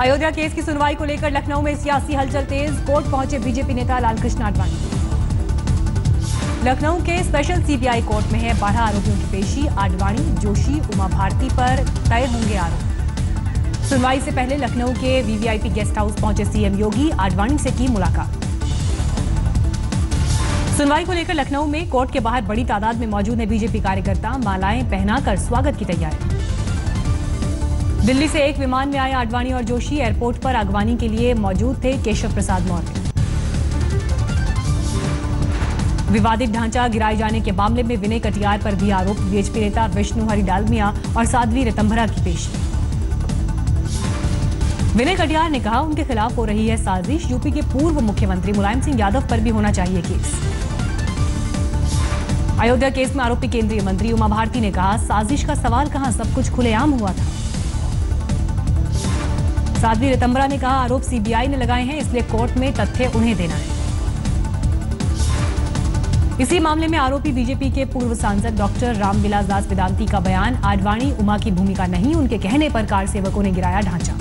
Ayodhya case की सुनवाई को लेकर लखनऊ में सियासी हलचल तेज। कोर्ट पहुंचे बीजेपी नेता लालकृष्ण आडवाणी। लखनऊ के स्पेशल सीबीआई कोर्ट में है 12 आरोपियों की पेशी। आडवाणी, जोशी, उमा भारती पर तय होंगे आरोप। सुनवाई से पहले लखनऊ के वीवीआईपी गेस्ट हाउस पहुंचे सीएम योगी। आडवाणी से की मुलाकात। सुनवाई को लेकर लखनऊ में कोर्ट के बाहर बड़ी तादाद में मौजूद है बीजेपी कार्यकर्ता। मालाएं पहनाकर स्वागत की तैयारी। दिल्ली से एक विमान में आए आडवाणी और जोशी। एयरपोर्ट पर अगवानी के लिए मौजूद थे केशव प्रसाद मौर्य। विवादित ढांचा गिराए जाने के मामले में विनय कटियार पर भी आरोप। बीएचपी नेता विष्णु हरि डालमिया और साध्वी रितंभरा की पेशी। विनय कटियार ने कहा उनके खिलाफ हो रही है साजिश। यूपी के पूर्व मुख्यमंत्री मुलायम सिंह यादव पर भी होना चाहिए केस। अयोध्या केस में आरोपी केंद्रीय मंत्री उमा भारती ने कहा साजिश का सवाल कहां, सब कुछ खुलेआम हुआ था। साध्वी रितंभरा ने कहा आरोप सीबीआई ने लगाए हैं, इसलिए कोर्ट में तथ्य उन्हें देना है। इसी मामले में आरोपी बीजेपी के पूर्व सांसद डॉक्टर रामविलास दास वेदांती का बयान। आडवाणी उमा की भूमिका नहीं, उनके कहने पर कार सेवकों ने गिराया ढांचा।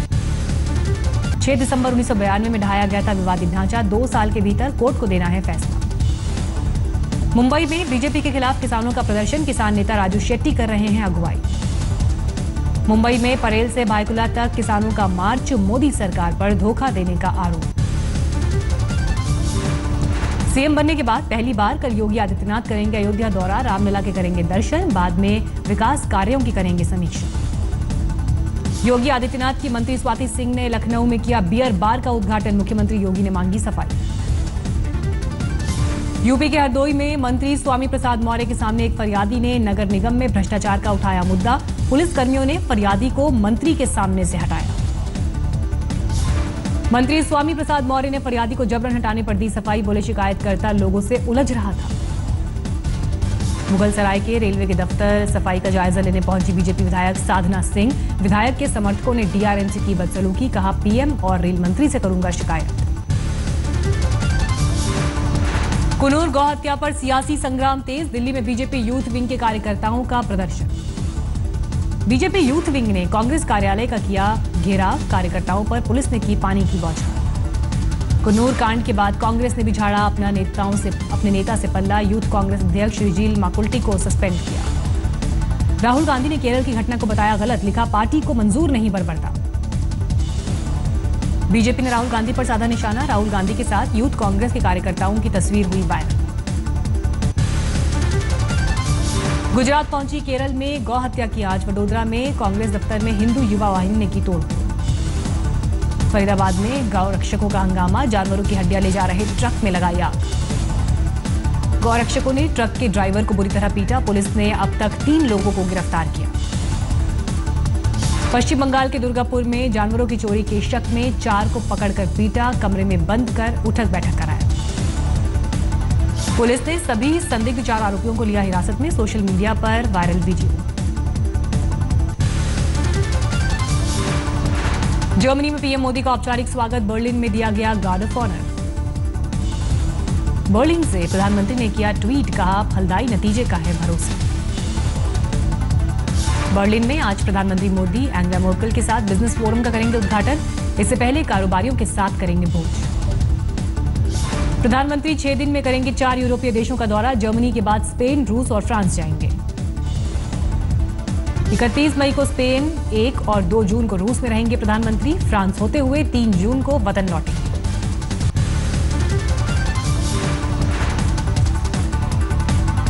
6 दिसंबर 1992 में ढाया गया था विवादित ढांचा। 2 साल के भीतर कोर्ट को देना है फैसला। मुंबई में बीजेपी के खिलाफ किसानों का प्रदर्शन। किसान नेता राजू शेट्टी कर रहे हैं अगुवाई। मुंबई में परेल से भायकुला तक किसानों का मार्च। मोदी सरकार पर धोखा देने का आरोप। सीएम बनने के बाद पहली बार कल योगी आदित्यनाथ करेंगे अयोध्या दौरा। रामलला के करेंगे दर्शन, बाद में विकास कार्यों की करेंगे समीक्षा। योगी आदित्यनाथ की मंत्री स्वाति सिंह ने लखनऊ में किया बियर बार का उद्घाटन। मुख्यमंत्री योगी ने मांगी सफाई। यूपी के हरदोई में मंत्री स्वामी प्रसाद मौर्य के सामने एक फरियादी ने नगर निगम में भ्रष्टाचार का उठाया मुद्दा। पुलिस कर्मियों ने फरियादी को मंत्री के सामने से हटाया। मंत्री स्वामी प्रसाद मौर्य ने फरियादी को जबरन हटाने पर दी सफाई। बोले शिकायतकर्ता लोगों से उलझ रहा था। मुगलसराय के रेलवे के दफ्तर सफाई का जायजा लेने पहुंची बीजेपी विधायक साधना सिंह। विधायक के समर्थकों ने डीआरएम से की बदसलूकी। कहा पीएम और रेल मंत्री से करूंगा शिकायत। कुनूर गौ हत्या पर सियासी संग्राम तेज। दिल्ली में बीजेपी यूथ विंग के कार्यकर्ताओं का प्रदर्शन। बीजेपी यूथ विंग ने कांग्रेस कार्यालय का किया घेराव। कार्यकर्ताओं पर पुलिस ने की पानी की बौछार। कुनूर कांड के बाद कांग्रेस ने भी झाड़ा अपने नेता से पल्ला। यूथ कांग्रेस अध्यक्ष रिजील माकुल्टी को सस्पेंड किया। राहुल गांधी ने केरल की घटना को बताया गलत। लिखा पार्टी को मंजूर नहीं बर्बरता। बीजेपी ने राहुल गांधी पर साधा निशाना। राहुल गांधी के साथ यूथ कांग्रेस के कार्यकर्ताओं की तस्वीर हुई वायरल। गुजरात पहुंची केरल में गौ हत्या की आज। वडोदरा में कांग्रेस दफ्तर में हिंदू युवा वाहिनी ने की तोड़फोड़। फरीदाबाद में गौ रक्षकों का हंगामा। जानवरों की हड्डियां ले जा रहे ट्रक में लगाई आग। गौ रक्षकों ने ट्रक के ड्राइवर को बुरी तरह पीटा। पुलिस ने अब तक 3 लोगों को गिरफ्तार किया। पश्चिम बंगाल के दुर्गापुर में जानवरों की चोरी के शक में 4 को पकड़कर पीटा। कमरे में बंद कर उठक बैठक कराया। पुलिस ने सभी संदिग्ध 4 आरोपियों को लिया हिरासत में। सोशल मीडिया पर वायरल वीडियो। जर्मनी में पीएम मोदी का औपचारिक स्वागत। बर्लिन में दिया गया गार्ड ऑफ ऑनर। बर्लिन से प्रधानमंत्री ने किया ट्वीट। कहा फलदायी नतीजे का है भरोसा। बर्लिन में आज प्रधानमंत्री मोदी एंगेला मर्केल के साथ बिजनेस फोरम का करेंगे उद्घाटन। इससे पहले कारोबारियों के साथ करेंगे भोज। प्रधानमंत्री 6 दिन में करेंगे 4 यूरोपीय देशों का दौरा। जर्मनी के बाद स्पेन, रूस और फ्रांस जाएंगे। 31 मई को स्पेन, 1 और 2 जून को रूस में रहेंगे प्रधानमंत्री। फ्रांस होते हुए 3 जून को वतन लौटेंगे।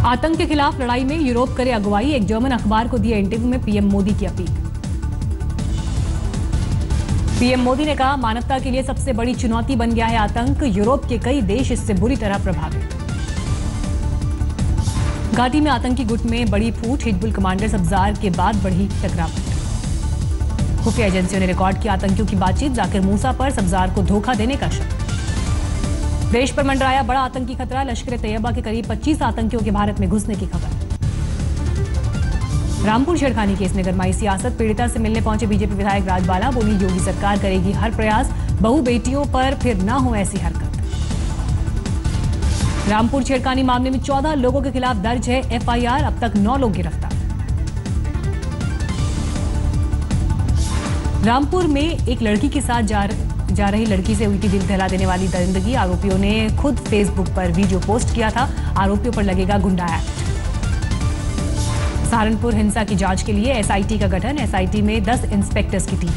आतंक के खिलाफ लड़ाई में यूरोप करे अगुवाई। एक जर्मन अखबार को दिए इंटरव्यू में पीएम मोदी की अपील। पीएम मोदी ने कहा मानवता के लिए सबसे बड़ी चुनौती बन गया है आतंक। यूरोप के कई देश इससे बुरी तरह प्रभावित। घाटी में आतंकी गुट में बड़ी फूट। हिजबुल कमांडर सब्जार के बाद बढ़ी टकराव। खुफिया एजेंसियों ने रिकॉर्ड किया आतंकियों की बातचीत। जाकिर मूसा पर सब्जार को धोखा देने का शक। देश पर मंडराया बड़ा आतंकी खतरा। लश्कर तैयबा के करीब 25 आतंकियों के भारत में घुसने की खबर। रामपुर छेड़खानी केस ने गरमाई सियासत। पीड़िता से मिलने पहुंचे बीजेपी विधायक राजबाला। बोली योगी सरकार करेगी हर प्रयास, बहू बेटियों पर फिर ना हो ऐसी हरकत। रामपुर छेड़खानी मामले में 14 लोगों के खिलाफ दर्ज है एफआईआर। अब तक 9 लोग गिरफ्तार। रामपुर में एक लड़की के साथ जा रही लड़की से हुई थी दिल दहला देने वाली दरिंदगी। आरोपियों ने खुद फेसबुक पर वीडियो पोस्ट किया था। आरोपियों पर लगेगा गुंडा एक्ट। सहारनपुर हिंसा की जांच के लिए एसआईटी का गठन। एसआईटी में 10 इंस्पेक्टर्स की टीम।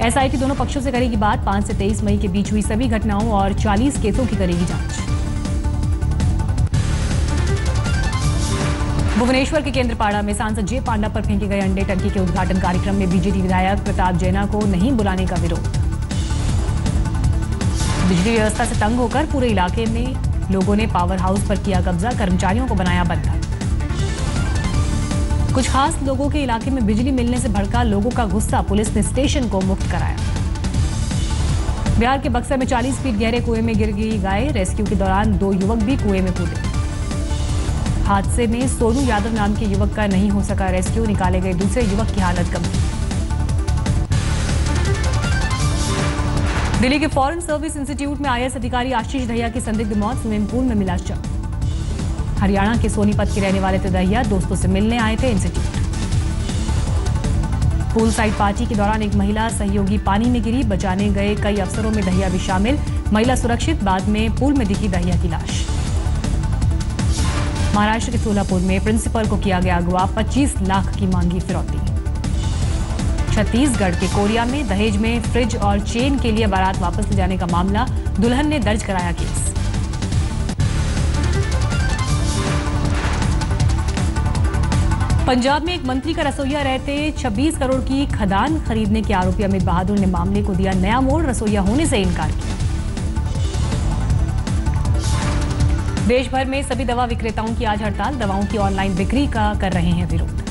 एसआईटी दोनों पक्षों से करेगी बात। 5 से 23 मई के बीच हुई सभी घटनाओं और 40 केसों की करेगी जांच। भुवनेश्वर के केंद्रपाड़ा में सांसद जे पांडा पर फेंके गए अंडे टंकी के उद्घाटन कार्यक्रम में बीजेडी विधायक प्रताप जैना को नहीं बुलाने का विरोध। बिजली व्यवस्था से तंग होकर पूरे इलाके में लोगों ने पावर हाउस पर किया कब्जा। कर्मचारियों को बनाया बंधक। कुछ खास लोगों के इलाके में बिजली मिलने से भड़का लोगों का गुस्सा। पुलिस ने स्टेशन को मुक्त कराया। बिहार के बक्सर में 40 फीट गहरे कुएं में गिर गई गाय। रेस्क्यू के दौरान 2 युवक भी कुएं में कूदे। हादसे में सोनू यादव नाम के युवक का नहीं हो सका रेस्क्यू। निकाले गए दूसरे युवक की हालत गंभीर। दिल्ली के फॉरेन सर्विस इंस्टीट्यूट में आईएएस अधिकारी आशीष दहिया की संदिग्ध मौत। स्विमिंग पूल में मिला शव। हरियाणा के सोनीपत के रहने वाले थे दहिया। दोस्तों से मिलने आए थे इंस्टीट्यूट। पूल साइड पार्टी के दौरान एक महिला सहयोगी पानी में गिरी। बचाने गए कई अफसरों में दहिया भी शामिल। महिला सुरक्षित। बाद में पूल में दिखी दहिया की लाश। महाराष्ट्र के सोलापुर में प्रिंसिपल को किया गया अगवा। 25 लाख की मांगी फिरौती। छत्तीसगढ़ के कोरिया में दहेज में फ्रिज और चेन के लिए बारात वापस ले जाने का मामला। दुल्हन ने दर्ज कराया केस। पंजाब में एक मंत्री का रसोईया रहते 26 करोड़ की खदान खरीदने के आरोपी अमित बहादुर ने मामले को दिया नया मोड़। रसोईया होने से इनकार किया। देश भर में सभी दवा विक्रेताओं की आज हड़ताल। दवाओं की ऑनलाइन बिक्री का कर रहे हैं विरोध।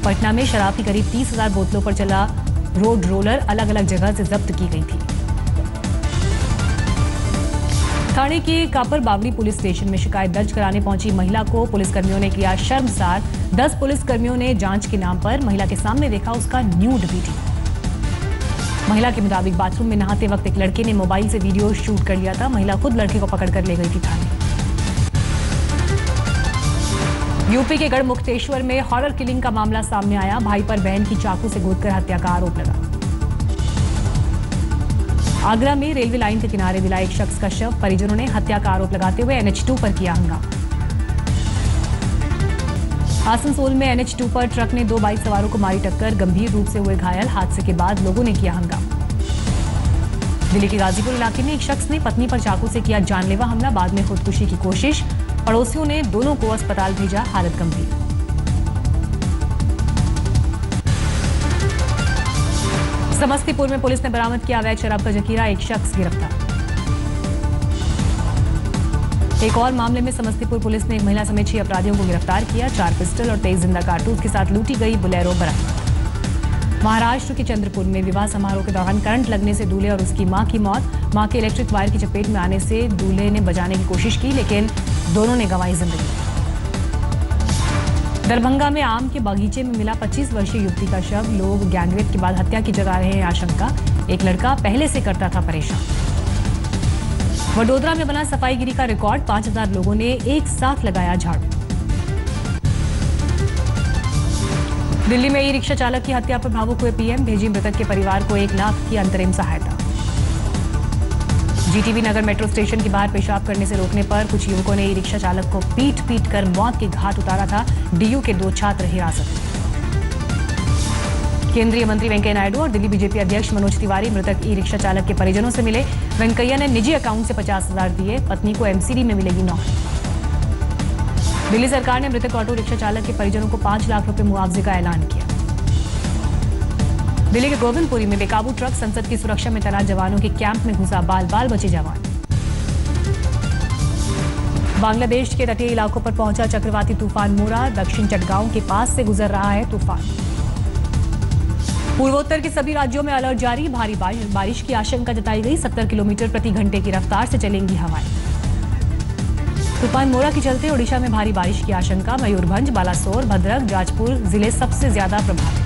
पटना में शराब की करीब 30,000 बोतलों पर चला रोड रोलर। अलग अलग जगह से जब्त की गई थी। थाने के कापर बावड़ी पुलिस स्टेशन में शिकायत दर्ज कराने पहुंची महिला को पुलिसकर्मियों ने किया शर्मसार। 10 पुलिसकर्मियों ने जांच के नाम पर महिला के सामने देखा उसका न्यूड वीडियो। महिला के मुताबिक बाथरूम में नहाते वक्त एक लड़के ने मोबाइल से वीडियो शूट कर लिया था। महिला खुद लड़के को पकड़कर ले गई थी थाने। यूपी के गढ़मुक्तेश्वर में हॉरर किलिंग का मामला सामने आया। भाई पर बहन की चाकू से गोदकर हत्या का आरोप लगा। आगरा में रेलवे लाइन के किनारे मिला एक शख्स का शव। परिजनों ने हत्या का आरोप लगाते हुए NH2 पर किया हंगामा। आसनसोल में NH2 पर ट्रक ने 2 बाइक सवारों को मारी टक्कर। गंभीर रूप से हुए घायल। हादसे के बाद लोगों ने किया हंगामा। दिल्ली के गाजीपुर इलाके में एक शख्स ने पत्नी पर चाकू से किया जानलेवा हमला। बाद में खुदकुशी की कोशिश। पड़ोसियों ने दोनों को अस्पताल भेजा। हालत गंभीर। समस्तीपुर में पुलिस ने बरामद किया अवैध शराब का जखीरा। एक शख्स गिरफ्तार। एक और मामले में समस्तीपुर पुलिस ने एक महिला समेत 6 अपराधियों को गिरफ्तार किया। 4 पिस्टल और 23 जिंदा कारतूस के साथ लूटी गई बुलेरो बरामद। महाराष्ट्र के चंद्रपुर में विवाह समारोह के दौरान करंट लगने से दूल्हे और उसकी मां की मौत। मां के इलेक्ट्रिक वायर की चपेट में आने से दूल्हे ने बचाने की कोशिश की, लेकिन दोनों ने गंवाई जिंदगी। दरभंगा में आम के बागीचे में मिला 25 वर्षीय युवती का शव। लोग गैंगरेप के बाद हत्या की जता रहे हैं आशंका। एक लड़का पहले से करता था परेशान। वडोदरा में बना सफाईगिरी का रिकॉर्ड। 5000 लोगों ने एक साथ लगाया झाड़ू। दिल्ली में ई रिक्शा चालक की हत्या पर भावुक हुए पीएम। भेजी मृतक के परिवार को 1 लाख की अंतरिम सहायता। जीटीबी नगर मेट्रो स्टेशन के बाहर पेशाब करने से रोकने पर कुछ युवकों ने ई रिक्शा चालक को पीट कर मौत के घाट उतारा था। डीयू के 2 छात्र हिरासत में। केंद्रीय मंत्री वेंकैया नायडू और दिल्ली बीजेपी अध्यक्ष मनोज तिवारी मृतक ई रिक्शा चालक के परिजनों से मिले। वेंकैया ने निजी अकाउंट से 50,000 दिए। पत्नी को एमसीडी में मिलेगी नौकरी। दिल्ली सरकार ने मृतक ऑटो रिक्शा चालक के परिजनों को 5 लाख रुपए मुआवजे का ऐलान किया। दिल्ली के गोविंदपुरी में बेकाबू ट्रक संसद की सुरक्षा में तैनात जवानों के कैंप में घुसा। बाल बाल बचे जवान। बांग्लादेश के तटीय इलाकों पर पहुंचा चक्रवाती तूफान मोरा। दक्षिण चटगांव के पास से गुजर रहा है तूफान। पूर्वोत्तर के सभी राज्यों में अलर्ट जारी। भारी बारिश की आशंका जताई गई। 70 किलोमीटर प्रति घंटे की रफ्तार से चलेंगी हवाएं। तूफान मोरा के चलते ओडिशा में भारी बारिश की आशंका। मयूरभंज, बालासोर, भद्रक, जाजपुर जिले सबसे ज्यादा प्रभावित।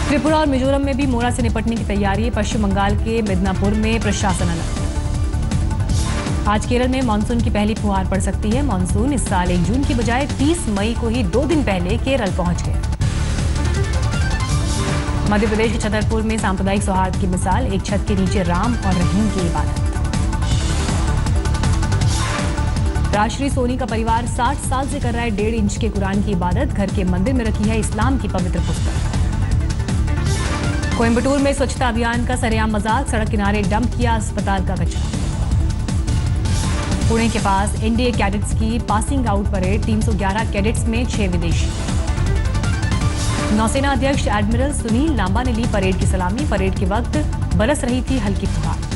त्रिपुरा और मिजोरम में भी मोरा से निपटने की तैयारी। पश्चिम बंगाल के मिदनापुर में प्रशासन अलर्ट। आज केरल में मानसून की पहली फुहार पड़ सकती है। मानसून इस साल 1 जून की बजाय 30 मई को ही 2 दिन पहले केरल पहुंच गया। मध्य प्रदेश के छतरपुर में सांप्रदायिक सौहार्द की मिसाल, एक छत के नीचे राम और रहीम की इबादत। राजश्री सोनी का परिवार 60 साल से कर रहा है 1.5 इंच के कुरान की इबादत। घर के मंदिर में रखी है इस्लाम की पवित्र पुस्तक। कोयंबटूर में स्वच्छता अभियान का सरेआम मजाक, सड़क किनारे डंप किया अस्पताल का कचरा। पुणे के पास एनडीए कैडेट्स की पासिंग आउट परेड, 311 कैडेट्स में 6 विदेशी। नौसेना अध्यक्ष एडमिरल सुनील लांबा ने ली परेड की सलामी। परेड के वक्त बरस रही थी हल्की फुहार।